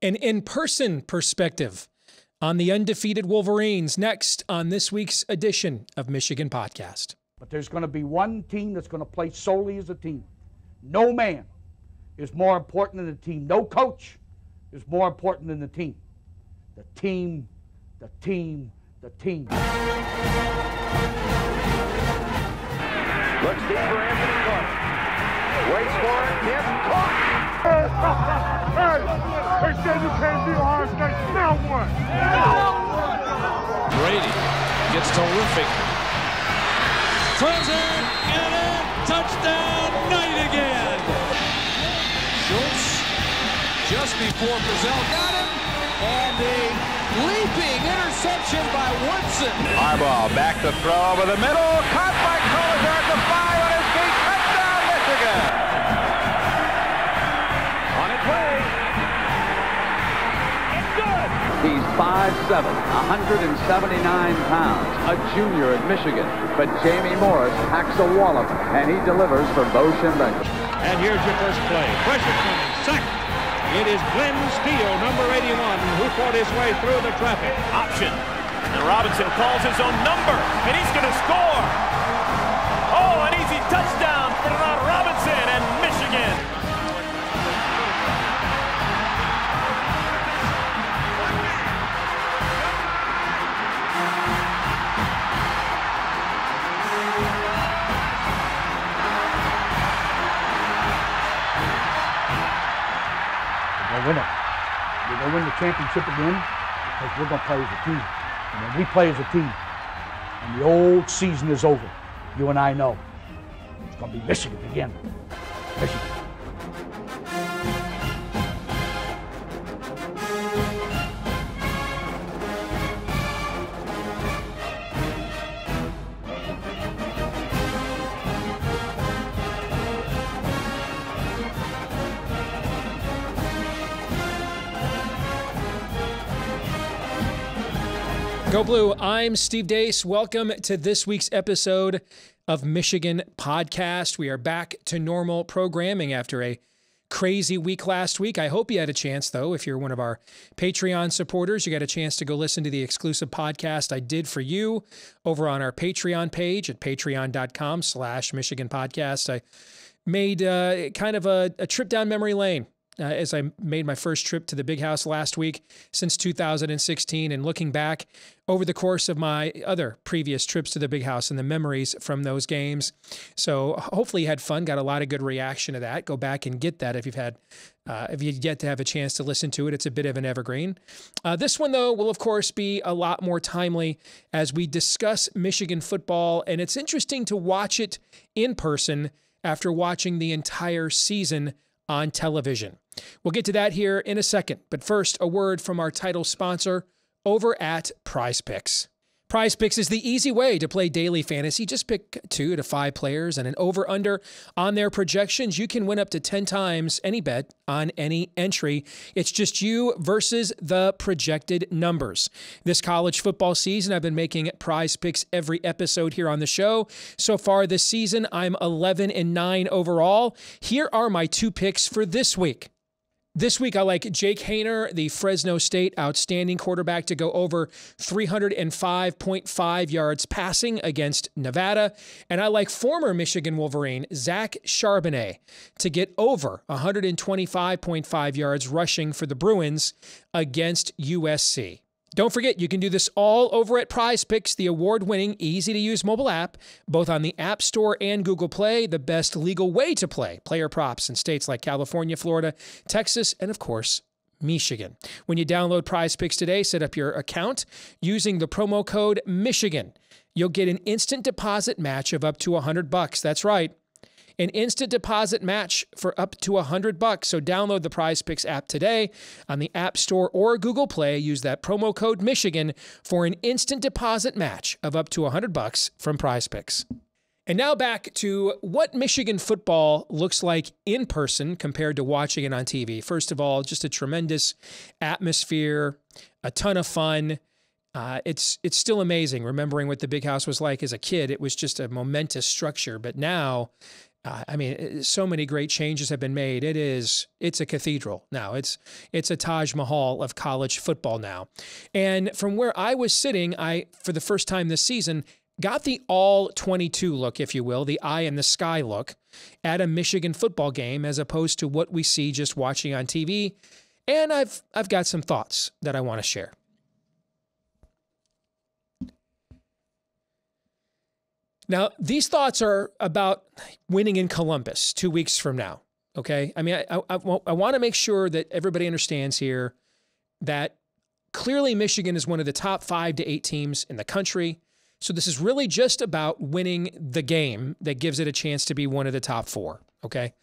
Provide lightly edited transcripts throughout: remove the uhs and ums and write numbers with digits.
An in-person perspective on the undefeated Wolverines next on this week's edition of Michigan Podcast. But there's going to be one team that's going to play solely as a team. No man is more important than the team. No coach is more important than the team. The team, the team, the team. Looks deep for Anthony Clark. Waits for it. Hit. Caught. They said you can't be Ohio State. Now what? Brady gets terrific. Throws it. Get it. Touchdown. Knight again. Schultz just before Brazil got him. And a leaping interception by Woodson. Harbaugh back to throw over the middle. Caught by Collier at the 5 on his feet. Touchdown, Michigan. On its way. It's good. He's 5'7", 179 pounds, a junior at Michigan. But Jamie Morris packs a wallop, and he delivers for Bo Schembechler. And here's your first play. Pressure coming. Sack. It is Glenn Steele, number 81, who fought his way through the traffic. Option. And Robinson calls his own number, and he's going to score. Oh, an easy touchdown for Robinson and Michigan. Win it. We're going to win the championship again because we're going to play as a team. And when we play as a team and the old season is over, you and I know it's going to be Michigan again. Michigan. Go Blue, I'm Steve Deace. Welcome to this week's episode of Michigan Podcast. We are back to normal programming after a crazy week last week. I hope you had a chance, though. If you're one of our Patreon supporters, you got a chance to go listen to the exclusive podcast I did for you over on our Patreon page at patreon.com/Michigan Podcast. I made kind of a trip down memory lane as I made my first trip to the Big House last week since 2016, and looking back over the course of my other previous trips to the Big House and the memories from those games. So hopefully you had fun, got a lot of good reaction to that. Go back and get that if you've yet to have a chance to listen to it. It's a bit of an evergreen. This one, though, will of course be a lot more timely as we discuss Michigan football, and it's interesting to watch it in person after watching the entire season on television. We'll get to that here in a second, but first, a word from our title sponsor over at Prize Picks. Prize Picks is the easy way to play daily fantasy. Just pick 2 to 5 players and an over-under on their projections. You can win up to 10 times any bet on any entry. It's just you versus the projected numbers. This college football season, I've been making Prize Picks every episode here on the show. So far this season, I'm 11-9 overall. Here are my 2 picks for this week. This week, I like Jake Haener, the Fresno State outstanding quarterback, to go over 305.5 yards passing against Nevada. And I like former Michigan Wolverine Zach Charbonnet to get over 125.5 yards rushing for the Bruins against USC. Don't forget, you can do this all over at Prize Picks, the award-winning, easy-to-use mobile app, both on the App Store and Google Play, the best legal way to play player props in states like California, Florida, Texas, and, of course, Michigan. When you download Prize Picks today, set up your account using the promo code Michigan. You'll get an instant deposit match of up to $100. That's right. An instant deposit match for up to $100. So download the Prize Picks app today on the App Store or Google Play. Use that promo code Michigan for an instant deposit match of up to $100 from Prize Picks. And now back to what Michigan football looks like in person compared to watching it on TV. First of all, just a tremendous atmosphere, a ton of fun. It's still amazing remembering what the Big House was like as a kid. It was just a momentous structure, but now I mean, so many great changes have been made. It's a cathedral now. It's a Taj Mahal of college football now. And from where I was sitting, I, for the first time this season, got the all 22 look, if you will, the eye in the sky look at a Michigan football game as opposed to what we see just watching on TV. And I've got some thoughts that I want to share. Now, these thoughts are about winning in Columbus 2 weeks from now, okay? I mean, I want to make sure that everybody understands here that clearly Michigan is one of the top 5 to 8 teams in the country. So this is really just about winning the game that gives it a chance to be one of the top 4, okay?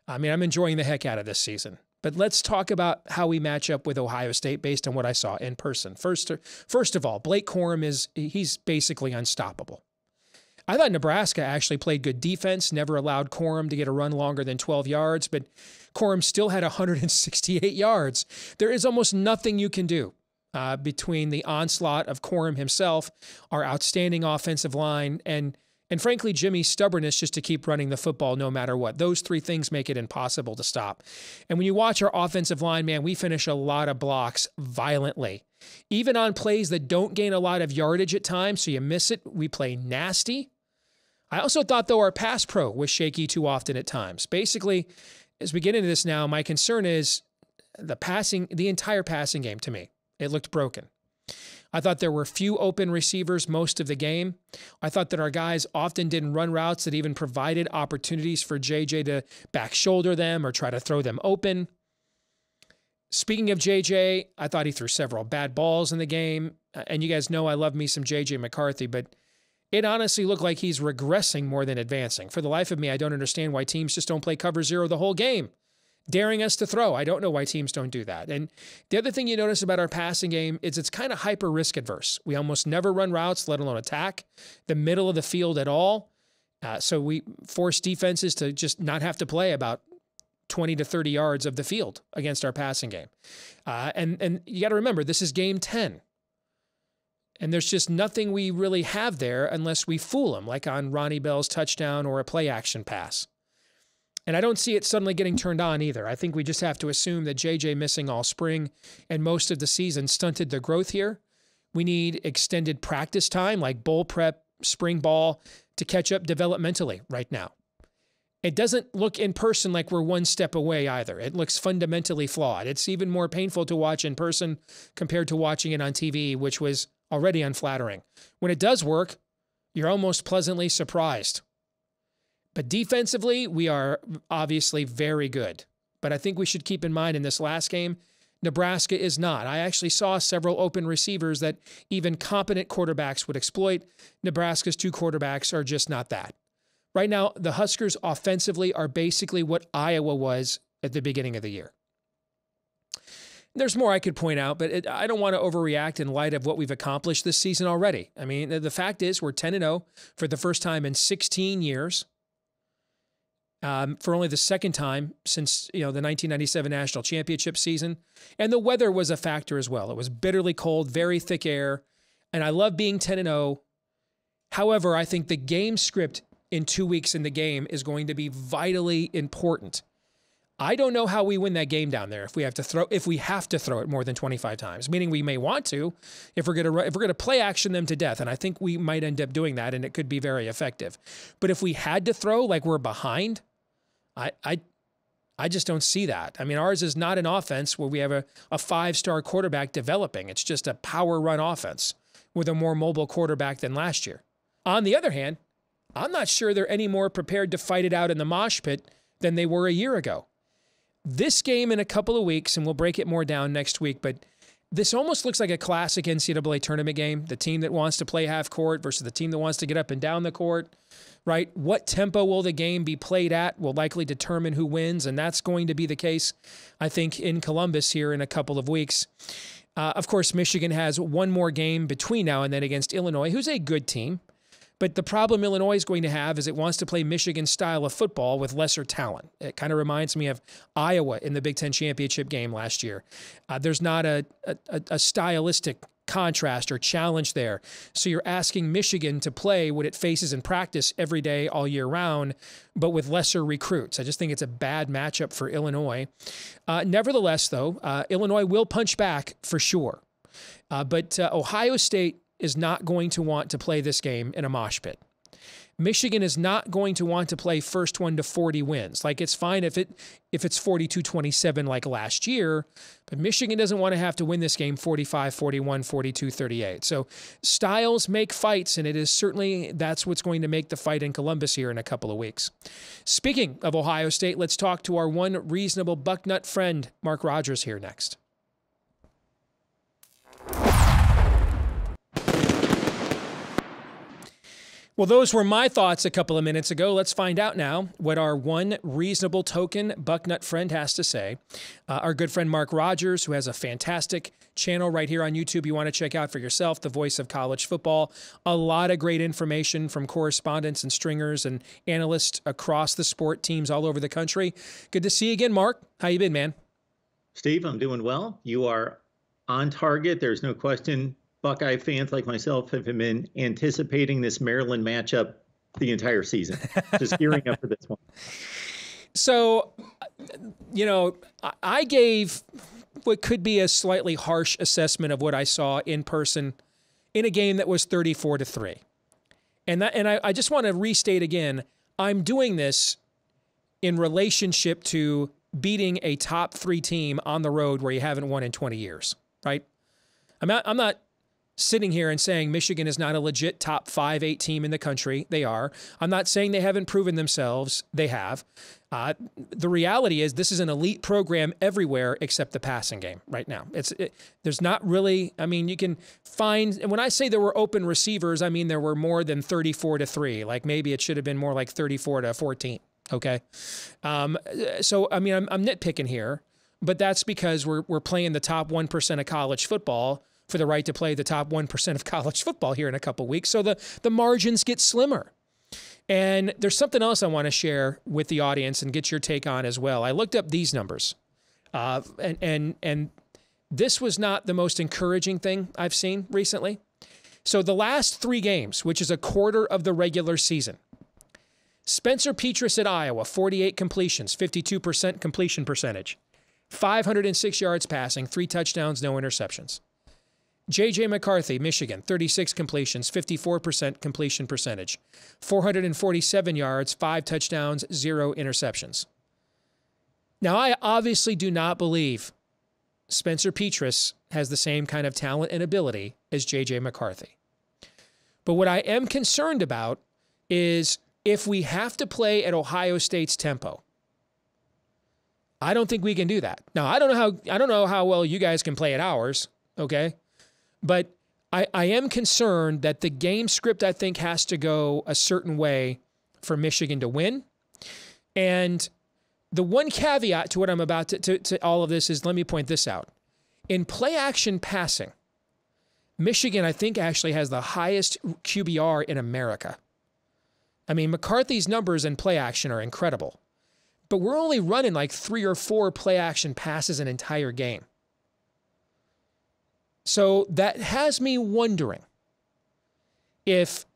I mean, I'm enjoying the heck out of this season. But let's talk about how we match up with Ohio State based on what I saw in person. First of all, Blake Corum he's basically unstoppable. I thought Nebraska actually played good defense, never allowed Corum to get a run longer than 12 yards, but Corum still had 168 yards. There is almost nothing you can do between the onslaught of Corum himself, our outstanding offensive line, and frankly, Jimmy's stubbornness just to keep running the football no matter what. Those 3 things make it impossible to stop. And when you watch our offensive line, man, we finish a lot of blocks violently. Even on plays that don't gain a lot of yardage at times, so you miss it, we play nasty. I also thought, though, our pass pro was shaky too often at times. Basically, as we get into this now, my concern is the entire passing game to me. It looked broken. I thought there were few open receivers most of the game. I thought that our guys often didn't run routes that even provided opportunities for JJ to back shoulder them or try to throw them open. Speaking of JJ, I thought he threw several bad balls in the game. And you guys know I love me some JJ McCarthy, but it honestly looked like he's regressing more than advancing. For the life of me, I don't understand why teams just don't play cover 0 the whole game, daring us to throw. I don't know why teams don't do that. And the other thing you notice about our passing game is it's kind of hyper risk adverse. We almost never run routes, let alone attack the middle of the field at all. So we force defenses to just not have to play about 20 to 30 yards of the field against our passing game. And you got to remember, this is game 10. And there's just nothing we really have there unless we fool them, like on Ronnie Bell's touchdown or a play action pass. And I don't see it suddenly getting turned on either. I think we just have to assume that JJ missing all spring and most of the season stunted the growth here. We need extended practice time, like bowl prep, spring ball, to catch up developmentally right now. It doesn't look in person like we're one step away either. It looks fundamentally flawed. It's even more painful to watch in person compared to watching it on TV, which was already unflattering. When it does work, you're almost pleasantly surprised. But defensively, we are obviously very good. But I think we should keep in mind in this last game, Nebraska is not. I actually saw several open receivers that even competent quarterbacks would exploit. Nebraska's 2 quarterbacks are just not that. Right now, the Huskers offensively are basically what Iowa was at the beginning of the year. There's more I could point out, but I don't want to overreact in light of what we've accomplished this season already. I mean, the fact is we're 10-0 for the first time in 16 years, for only the second time since the 1997 National Championship season. And the weather was a factor as well. It was bitterly cold, very thick air, and I love being 10-0. However, I think the game script in 2 weeks in the game is going to be vitally important. I don't know how we win that game down there if we have to throw it more than 25 times, meaning we may want to if we're going to play action them to death, and I think we might end up doing that, and it could be very effective. But if we had to throw like we're behind, I just don't see that. I mean, ours is not an offense where we have a 5-star quarterback developing. It's just a power run offense with a more mobile quarterback than last year. On the other hand, I'm not sure they're any more prepared to fight it out in the mosh pit than they were a year ago. This game in a couple of weeks, and we'll break it more down next week, but this almost looks like a classic NCAA tournament game. The team that wants to play half court versus the team that wants to get up and down the court, right? What tempo will the game be played at will likely determine who wins, and that's going to be the case, I think, in Columbus here in a couple of weeks. Of course, Michigan has one more game between now and then against Illinois, who's a good team. But the problem Illinois is going to have is it wants to play Michigan's style of football with lesser talent. It kind of reminds me of Iowa in the Big Ten championship game last year. There's not a stylistic contrast or challenge there. So you're asking Michigan to play what it faces in practice every day, all year round, but with lesser recruits. I just think it's a bad matchup for Illinois. Nevertheless, though, Illinois will punch back for sure. But Ohio State is not going to want to play this game in a mosh pit. Michigan is not going to want to play first one to 40 wins. Like, it's fine if it's 42-27 like last year, but Michigan doesn't want to have to win this game 45-41, 42-38. So styles make fights, and it is certainly that's what's going to make the fight in Columbus here in a couple of weeks. Speaking of Ohio State, let's talk to our one reasonable bucknut friend, Mark Rogers, here next. Well, those were my thoughts a couple of minutes ago. Let's find out now what our one reasonable token bucknut friend has to say. Our good friend Mark Rogers, who has a fantastic channel right here on YouTube you want to check out for yourself, the voice of college football. A lot of great information from correspondents and stringers and analysts across the sport teams all over the country. Good to see you again, Mark. How you been, man? Steve, I'm doing well. You are on target. There's no question. Buckeye fans like myself have been anticipating this Maryland matchup the entire season, just gearing up for this one. So, I gave what could be a slightly harsh assessment of what I saw in person in a game that was 34-3. And I just want to restate again, I'm doing this in relationship to beating a top 3 team on the road where you haven't won in 20 years, right? I'm not sitting here and saying Michigan is not a legit top 5-8 team in the country. They are. I'm not saying they haven't proven themselves. They have. The reality is this is an elite program everywhere except the passing game right now. There's not really, you can find, and when I say there were open receivers, I mean there were more than 34-3. Like maybe it should have been more like 34-14. Okay. So, I'm nitpicking here, but that's because we're playing the top 1% of college football for the right to play the top 1% of college football here in a couple weeks. So the margins get slimmer. And there's something else I want to share with the audience and get your take on as well. I looked up these numbers, and this was not the most encouraging thing I've seen recently. So the last 3 games, which is a quarter of the regular season, Spencer Petras at Iowa, 48 completions, 52% completion percentage, 506 yards passing, 3 touchdowns, no interceptions. J.J. McCarthy, Michigan, 36 completions, 54% completion percentage, 447 yards, 5 touchdowns, 0 interceptions. Now, I obviously do not believe Spencer Petras has the same kind of talent and ability as J.J. McCarthy. But what I am concerned about is if we have to play at Ohio State's tempo, I don't think we can do that. Now, I don't know how well you guys can play at ours, okay? But I am concerned that the game script, I think, has to go a certain way for Michigan to win. And the one caveat to what I'm about to all of this is, let me point this out. In play action passing, Michigan, I think, actually has the highest QBR in America. McCarthy's numbers in play action are incredible. But we're only running like 3 or 4 play action passes an entire game. So that has me wondering if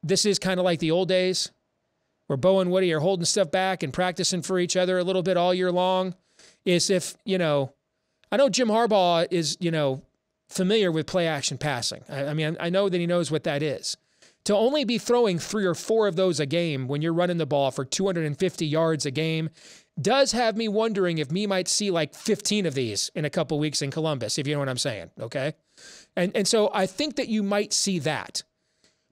this is kind of like the old days where Bo and Woody are holding stuff back and practicing for each other a little bit all year long. Is if, I know Jim Harbaugh is, familiar with play action passing. I know that he knows what that is. To only be throwing 3 or 4 of those a game when you're running the ball for 250 yards a game does have me wondering if we might see like 15 of these in a couple weeks in Columbus, if you know what I'm saying, okay? And so I think that you might see that.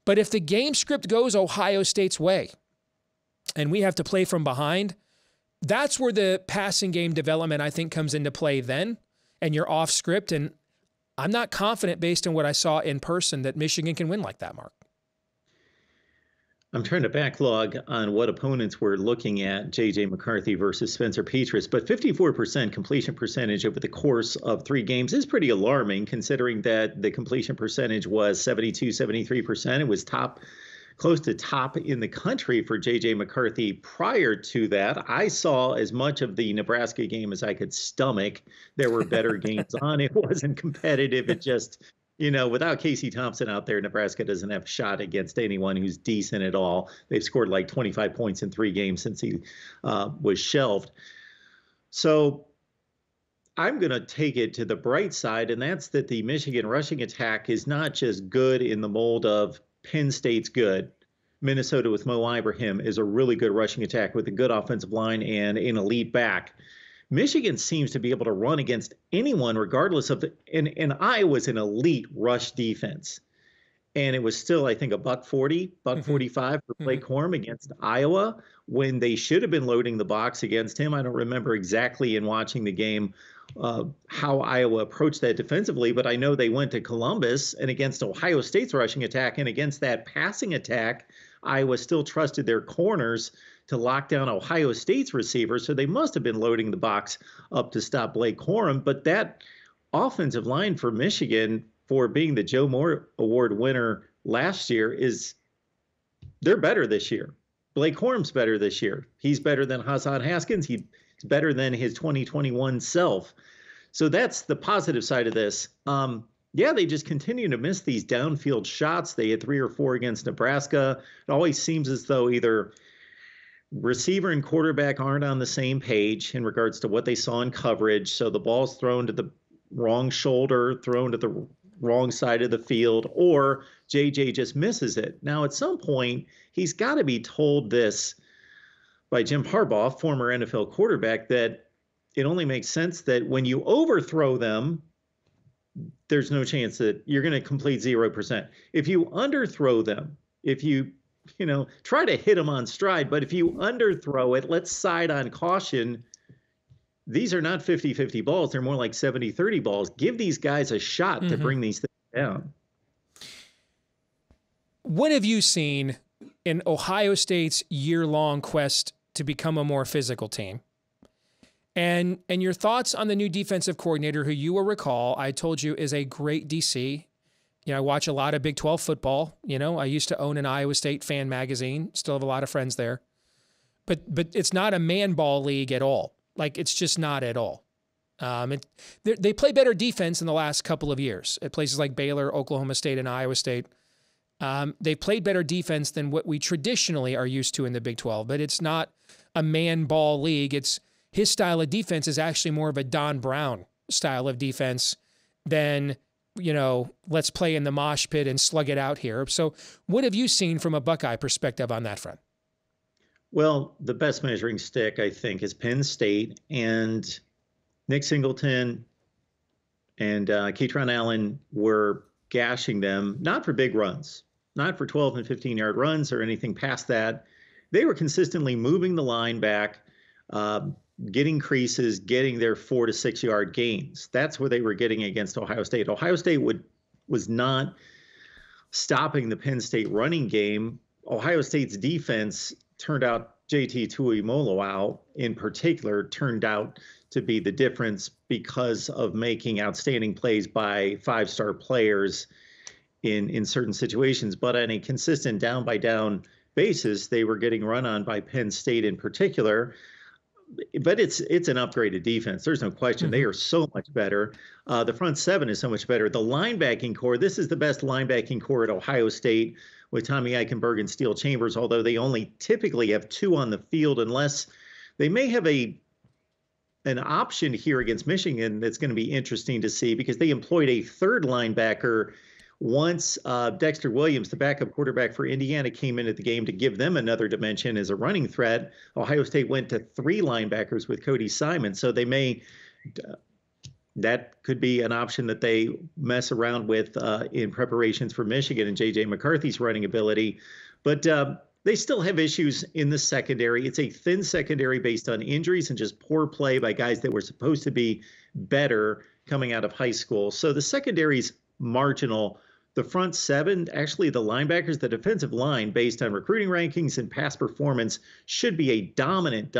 But if the game script goes Ohio State's way and we have to play from behind, that's where the passing game development, I think, comes into play then, and you're off script. And I'm not confident based on what I saw in person that Michigan can win like that, Mark. I'm trying to backlog on what opponents we're looking at, J.J. McCarthy versus Spencer Petras, but 54% completion percentage over the course of 3 games is pretty alarming, considering that the completion percentage was 73%. It was close to top in the country for J.J. McCarthy. Prior to that, I saw as much of the Nebraska game as I could stomach. There were better games on. It wasn't competitive. It just without Casey Thompson out there, Nebraska doesn't have a shot against anyone who's decent at all. They've scored like 25 points in 3 games since he was shelved. So I'm going to take it to the bright side, and that's that the Michigan rushing attack is not just good in the mold of Penn State's good. Minnesota with Mo Ibrahim is a really good rushing attack with a good offensive line and an elite back. Michigan seems to be able to run against anyone regardless of and Iowa's an elite rush defense. And it was still, I think, $140, $145 for Blake Corum against Iowa when they should have been loading the box against him. I don't remember exactly in watching the game how Iowa approached that defensively, but I know they went to Columbus and against Ohio State's rushing attack and against that passing attack, Iowa still trusted their corners to lock down Ohio State's receivers, so they must have been loading the box up to stop Blake Corum. But that offensive line for Michigan, for being the Joe Moore Award winner last year, they're better this year. Blake Corum's better this year. He's better than Hassan Haskins. He's better than his 2021 self. So that's the positive side of this. They just continue to miss these downfield shots. They had 3 or 4 against Nebraska. It always seems as though either receiver and quarterback aren't on the same page in regards to what they saw in coverage. So the ball's thrown to the wrong shoulder, thrown to the wrong side of the field, or JJ just misses it. Now, at some point, he's got to be told this by Jim Harbaugh, former NFL quarterback, that it only makes sense that when you overthrow them, there's no chance that you're going to complete 0%. If you underthrow them, if you try to hit them on stride, but if you underthrow it, let's side on caution. These are not 50-50 balls. They're more like 70-30 balls. Give these guys a shot to bring these things down. What have you seen in Ohio State's year-long quest to become a more physical team? And your thoughts on the new defensive coordinator, who you will recall, I told you is a great DC. I watch a lot of Big 12 football. I used to own an Iowa State fan magazine. Still have a lot of friends there. But it's not a man ball league at all. Like, it's just not at all. They play better defense in the last couple of years at places like Baylor, Oklahoma State, and Iowa State. They played better defense than what we traditionally are used to in the Big 12. But it's not a man ball league. His style of defense is actually more of a Don Brown style of defense than, let's play in the mosh pit and slug it out here. So what have you seen from a Buckeye perspective on that front? Well, the best measuring stick, I think, is Penn State, and Nick Singleton and Kaytron Allen were gashing them, not for big runs, not for 12 and 15-yard runs or anything past that. They were consistently moving the line back, getting creases, getting their 4 to 6 yard gains. That's where they were getting against Ohio State. Ohio State was not stopping the Penn State running game. Ohio State's defense turned out, JT Tuimoloau in particular, turned out to be the difference because of making outstanding plays by 5-star players in certain situations. But on a consistent down-by-down basis, they were getting run on by Penn State in particular. But it's an upgraded defense. There's no question. They are so much better. The front seven is so much better. The linebacking core, this is the best linebacking core at Ohio State with Tommy Eichenberg and Steele Chambers, although they only typically have 2 on the field, unless they may have an option here against Michigan that's going to be interesting to see, because they employed a third linebacker once Dexter Williams, the backup quarterback for Indiana, came into the game to give them another dimension as a running threat. Ohio State went to 3 linebackers with Cody Simon, so they may that could be an option that they mess around with in preparations for Michigan and J.J. McCarthy's running ability. But they still have issues in the secondary. It's a thin secondary based on injuries and just poor play by guys that were supposed to be better coming out of high school. So the secondary's marginal. The front seven, actually the linebackers, the defensive line, based on recruiting rankings and past performance, should be a dominant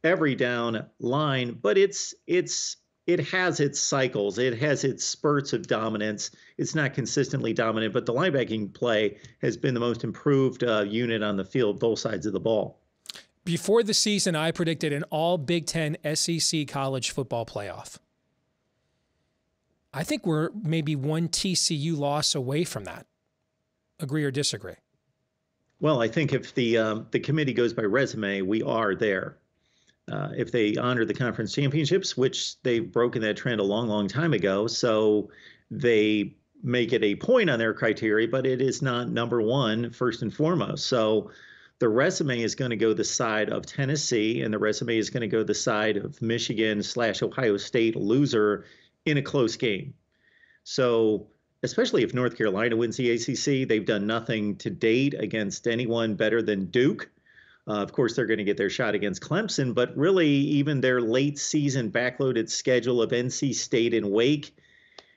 every down line. But it has its cycles. It has its spurts of dominance. It's not consistently dominant, but the linebacking play has been the most improved unit on the field, both sides of the ball. Before the season, I predicted an all Big Ten SEC college football playoff. I think we're maybe one TCU loss away from that. Agree or disagree? Well, I think if the committee goes by resume, we are there. If they honor the conference championships, which they've broken that trend a long, long time ago, so they make it a point on their criteria, but it is not number one first and foremost. So the resume is going to go the side of Tennessee, and the resume is going to go the side of Michigan/Ohio State loser in a close game. So especially if North Carolina wins the ACC, they've done nothing to date against anyone better than Duke. Of course, they're going to get their shot against Clemson, but really even their late season backloaded schedule of NC State and Wake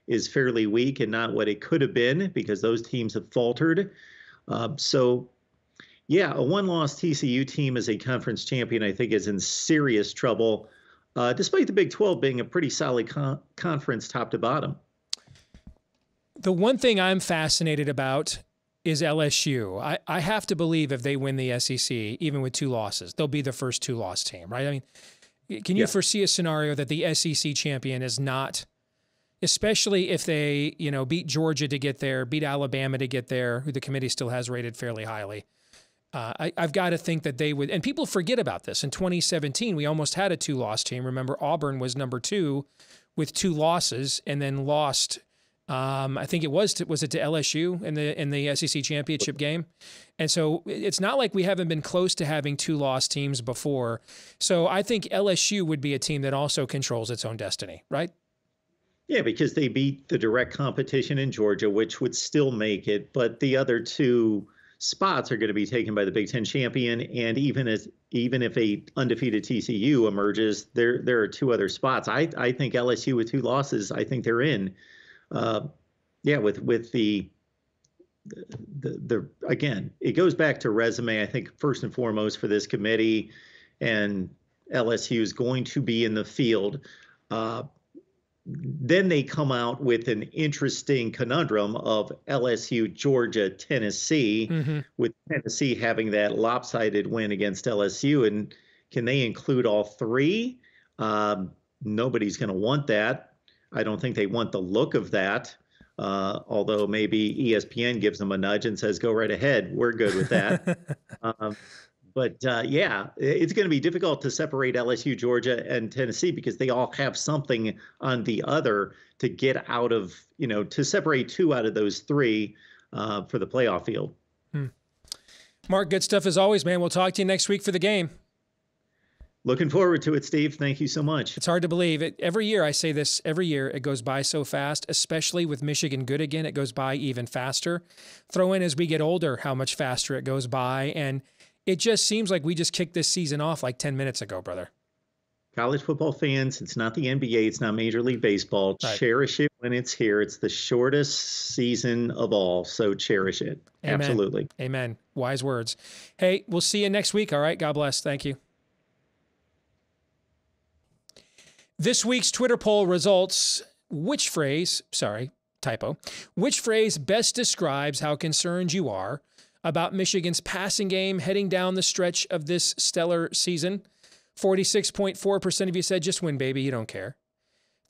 is fairly weak and not what it could have been because those teams have faltered. So, yeah, a one-loss TCU team as a conference champion, I think, is in serious trouble, despite the Big 12 being a pretty solid conference top to bottom. The one thing I'm fascinated about is LSU. I have to believe if they win the SEC, even with 2 losses, they'll be the first 2-loss team, right? I mean, can you foresee a scenario that the SEC champion is not, especially if they, beat Georgia to get there, beat Alabama to get there, who the committee still has rated fairly highly? I've got to think that they would, and people forget about this. In 2017, we almost had a 2-loss team. Remember, Auburn was number 2 with 2 losses and then lost. I think it was it to LSU in the SEC championship game. And so it's not like we haven't been close to having 2-loss teams before. So I think LSU would be a team that also controls its own destiny, right? Yeah, because they beat the direct competition in Georgia, which would still make it. But the other 2 spots are going to be taken by the Big Ten champion. And even if a undefeated TCU emerges, there are 2 other spots. I think LSU with 2 losses, I think they're in. With the again, it goes back to resume. I think first and foremost for this committee, and LSU is going to be in the field. Then they come out with an interesting conundrum of LSU, Georgia, Tennessee, with Tennessee having that lopsided win against LSU. And can they include all 3? Nobody's going to want that. I don't think they want the look of that, although maybe ESPN gives them a nudge and says, go right ahead. We're good with that. It's going to be difficult to separate LSU, Georgia, and Tennessee because they all have something on the other to get out of, to separate 2 out of those 3 for the playoff field. Mark, good stuff as always, man. We'll talk to you next week for the game. Looking forward to it, Steve. Thank you so much. It's hard to believe it. Every year, I say this, every year it goes by so fast, especially with Michigan good again, it goes by even faster. Throw in as we get older how much faster it goes by, and it just seems like we just kicked this season off like 10 minutes ago, brother. College football fans, it's not the NBA, it's not Major League Baseball. Right. Cherish it when it's here. It's the shortest season of all, so cherish it. Amen. Absolutely. Amen. Wise words. Hey, we'll see you next week, all right? God bless. Thank you. This week's Twitter poll results, which phrase best describes how concerned you are about Michigan's passing game heading down the stretch of this stellar season? 46.4% of you said, just win, baby, you don't care.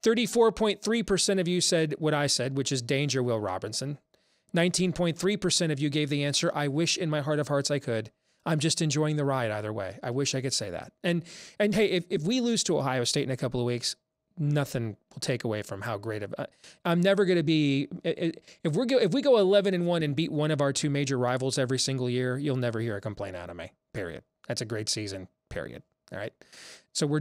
34.3% of you said what I said, which is danger, Will Robinson. 19.3% of you gave the answer, I wish in my heart of hearts I could. I'm just enjoying the ride either way. I wish I could say that. And hey, if we lose to Ohio State in a couple of weeks, nothing will take away from how great of I'm never going to be. If we go 11-1 and beat one of our 2 major rivals every single year, you'll never hear a complaint out of me. Period. That's a great season. Period. All right. So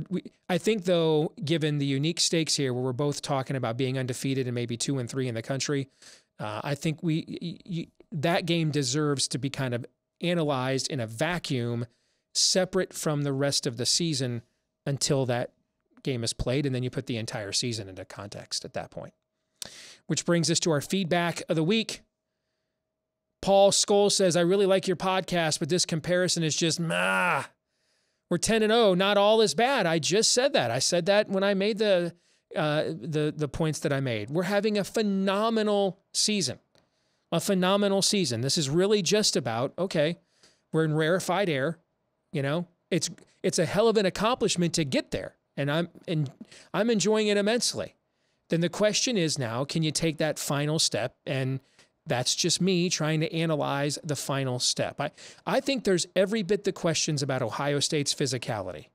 I think though, given the unique stakes here, where we're both talking about being undefeated and maybe 2-3 in the country, I think that game deserves to be kind of analyzed in a vacuum, separate from the rest of the season until that game is played, and then you put the entire season into context at that point. Which brings us to our feedback of the week. Paul Skoll says, I really like your podcast, but this comparison is just, We're 10-0, not all is bad. I just said that. I said that when I made the points that I made. We're having a phenomenal season. This is really just about, okay, we're in rarefied air, it's a hell of an accomplishment to get there, and I'm enjoying it immensely. then the question is now, can you take that final step? And that's just me trying to analyze the final step. I think there's every bit the questions about Ohio State's physicality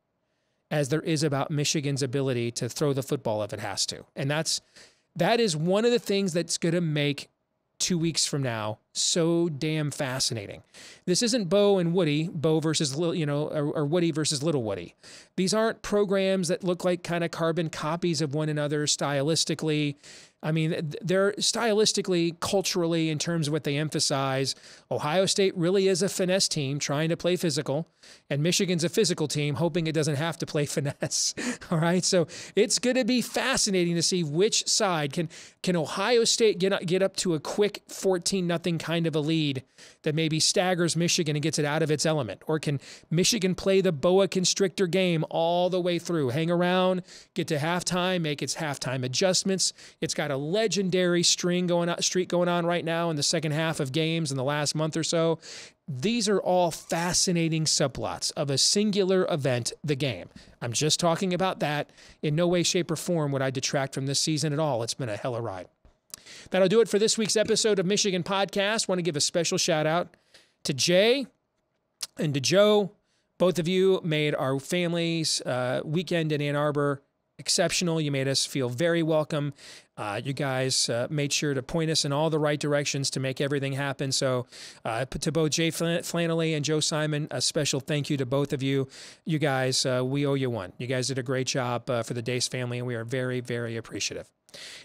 as there is about Michigan's ability to throw the football if it has to. And that is one of the things that's going to make 2 weeks from now so damn fascinating. This isn't Bo and Woody, Bo versus, or Woody versus Little Woody. These aren't programs that look like kind of carbon copies of one another stylistically. I mean, they're stylistically, culturally, in terms of what they emphasize. Ohio State really is a finesse team trying to play physical, and Michigan's a physical team hoping it doesn't have to play finesse. All right, so it's going to be fascinating to see which side can Ohio State get up to a quick 14-0 kind of a lead that maybe staggers Michigan and gets it out of its element, or can Michigan play the boa constrictor game all the way through, hang around, get to halftime, make its halftime adjustments. It's got a legendary streak going on right now in the second half of games in the last month or so. These are all fascinating subplots of a singular event, the game. I'm just talking about that. In no way, shape, or form would I detract from this season at all. It's been a hella ride. That'll do it for this week's episode of Michigan Podcast. Want to give a special shout out to Jay and to Joe. Both of you made our family's weekend in Ann Arbor exceptional. You made us feel very welcome. You guys made sure to point us in all the right directions to make everything happen. So to both Jay Flannelly and Joe Simon, a special thank you to both of you. You guys, we owe you one. You guys did a great job for the Dace family, and we are very, very appreciative.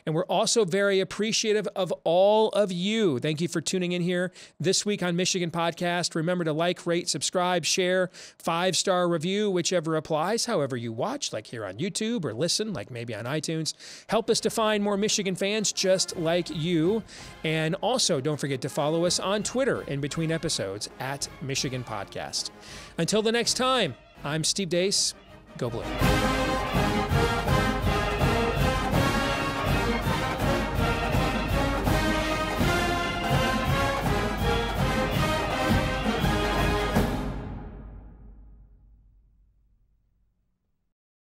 And we're also very appreciative of all of you. Thank you for tuning in here this week on Michigan Podcast. Remember to like, rate, subscribe, share, 5-star review, whichever applies, however you watch, like here on YouTube, or listen, like maybe on iTunes. Help us to find more Michigan fans just like you. And also, don't forget to follow us on Twitter in between episodes at Michigan Podcast. Until the next time, I'm Steve Dace. Go Blue.